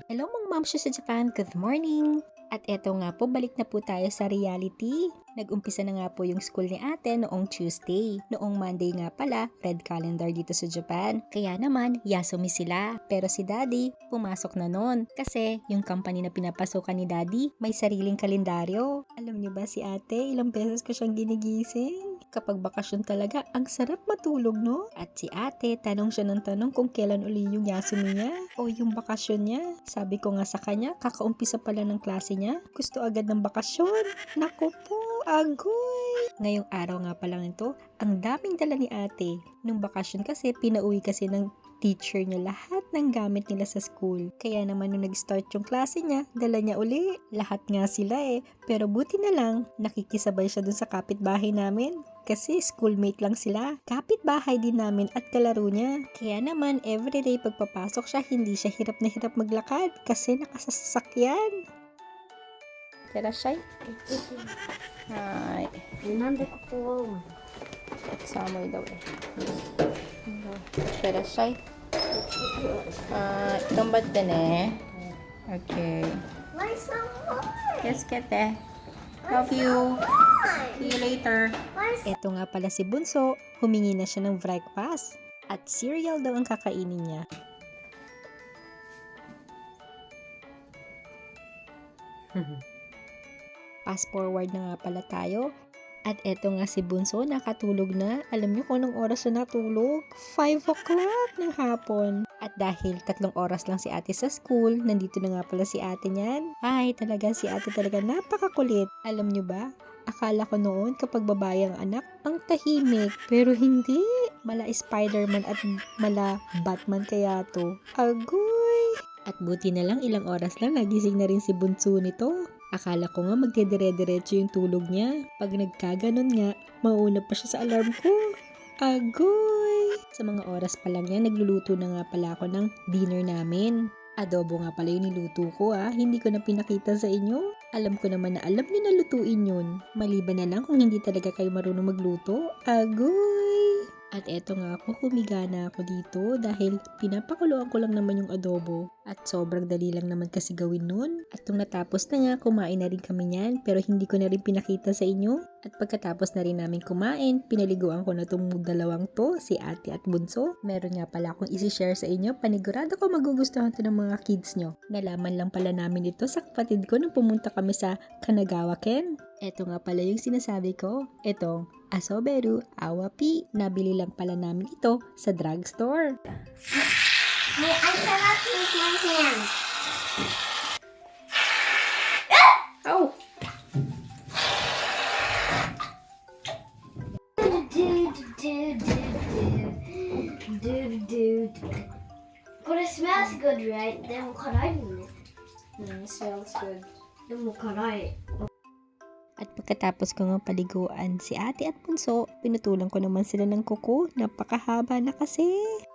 Hello mga mamsyo sa Japan, good morning! At eto nga po, balik na po tayo sa reality. Nag-umpisa na nga po yung school ni ate noong Tuesday. Noong Monday nga pala, red calendar dito sa Japan. Kaya naman, yasumi sila. Pero si daddy, pumasok na nun. Kasi yung company na pinapasukan ni daddy, may sariling kalendaryo. Alam niyo ba si ate, ilang beses ko siyang ginigising? Kapag bakasyon talaga, ang sarap matulog, no? At si ate, tanong siya ng tanong kung kailan uli yung yasumi niya o yung bakasyon niya. Sabi ko nga sa kanya, kakaumpisa pala ng klase niya. Gusto agad ng bakasyon. Naku po, agoy! Ngayong araw nga pala nito, ang daming dala ni ate. Nung bakasyon kasi, pinauwi kasi ng teacher niya lahat ng gamit nila sa school. Kaya naman nung nag-start yung klase niya, dala niya uli. Lahat nga sila Pero buti na lang, nakikisabay siya dun sa kapitbahay namin. Kasi schoolmate lang sila. Kapitbahay din namin at kalaro niya. Kaya naman, everyday pagpapasok siya, hindi siya hirap na hirap maglakad kasi nakasasakyan. Tara siya. Hi. なんでここ 寒いdaw Tara siya. Gambatte ne. Okay. Yes, kete. Love you. See you later. Eto nga pala si Bunso, humingi na siya ng breakfast. At cereal daw ang kakainin niya. Fast forward na nga pala tayo. At eto nga si Bunso, nakatulog na. Alam niyo kung anong oras na natulog? 5 o'clock ng hapon. At dahil 3 oras lang si ate sa school, nandito na nga pala si ate niyan. Ay, talaga si ate talaga napakakulit. Alam niyo ba? Akala ko noon kapag babae ang anak, ang tahimik. Pero hindi. Mala Spider-Man at mala Batman kaya to. Agoy! At buti na lang ilang oras lang nagising na rin si Bunso nito. Akala ko nga magdedire-diretso yung tulog niya. Pag nagkaganon nga, mauna pa siya sa alarm ko. Agoy! Sa mga oras pa lang yan, nagluluto na nga pala ako ng dinner namin. Adobo nga pala yung niluto ko hindi ko na pinakita sa inyo. Alam ko naman na alam niyo na lutuin yun. Maliban na lang kung hindi talaga kayo marunong magluto. Agoy! At eto nga ako, humiga na ako dito dahil pinapakuluan ko lang naman yung adobo. At sobrang dali lang naman kasi gawin nun. At nung natapos na nga, kumain na rin kami niyan pero hindi ko na rin pinakita sa inyo. At pagkatapos na rin namin kumain, pinaliguan ko na itong dalawang to, si ate at Bunso. Meron nga pala akong isi-share sa inyo, panigurado ko magugustuhan to ng mga kids nyo. Nalaman lang pala namin ito sa kapatid ko nung pumunta kami sa Kanagawa Ken. Eto nga pala yung sinasabi ko, etong Asoberu Awapi. Nabili lang pala namin ito sa drugstore. Hey, I cannot use my hand. Oh! But it smells good, right? でも辛いよね。 Smells good. でも辛い。 At pagkatapos ko nga paliguan si ate at Bunso, pinutulan ko naman sila ng kuko. Napakahaba na kasi.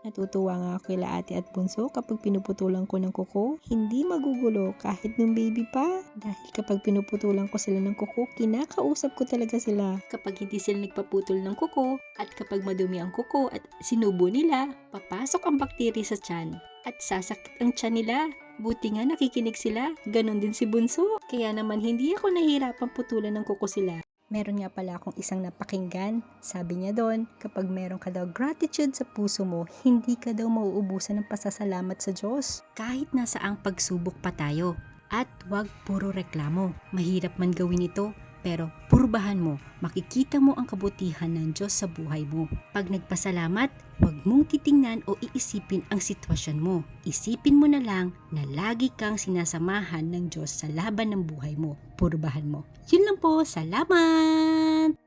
Natutuwa nga ako kila ate at Bunso kapag pinuputulan ko ng kuko. Hindi magugulo kahit nung baby pa. Dahil kapag pinuputulan ko sila ng kuko, kinakausap ko talaga sila. Kapag hindi sila nagpaputol ng kuko at kapag madumi ang kuko at sinubo nila, papasok ang bakterya sa tiyan. At sasakit ang tiyan nila. Buti nga nakikinig sila, ganon din si Bunso. Kaya naman hindi ako nahihirapan putulan ng kuko sila. Meron nga pala akong isang napakinggan. Sabi niya doon, kapag meron ka daw gratitude sa puso mo, hindi ka daw mauubusan ng pasasalamat sa Diyos. Kahit nasaang pagsubok pa tayo. At wag puro reklamo. Mahirap man gawin ito, pero purbahan mo, makikita mo ang kabutihan ng Diyos sa buhay mo. Pag nagpasalamat, huwag mong titingnan o iisipin ang sitwasyon mo. Isipin mo na lang na lagi kang sinasamahan ng Diyos sa laban ng buhay mo. Purbahan mo. Yun lang po. Salamat!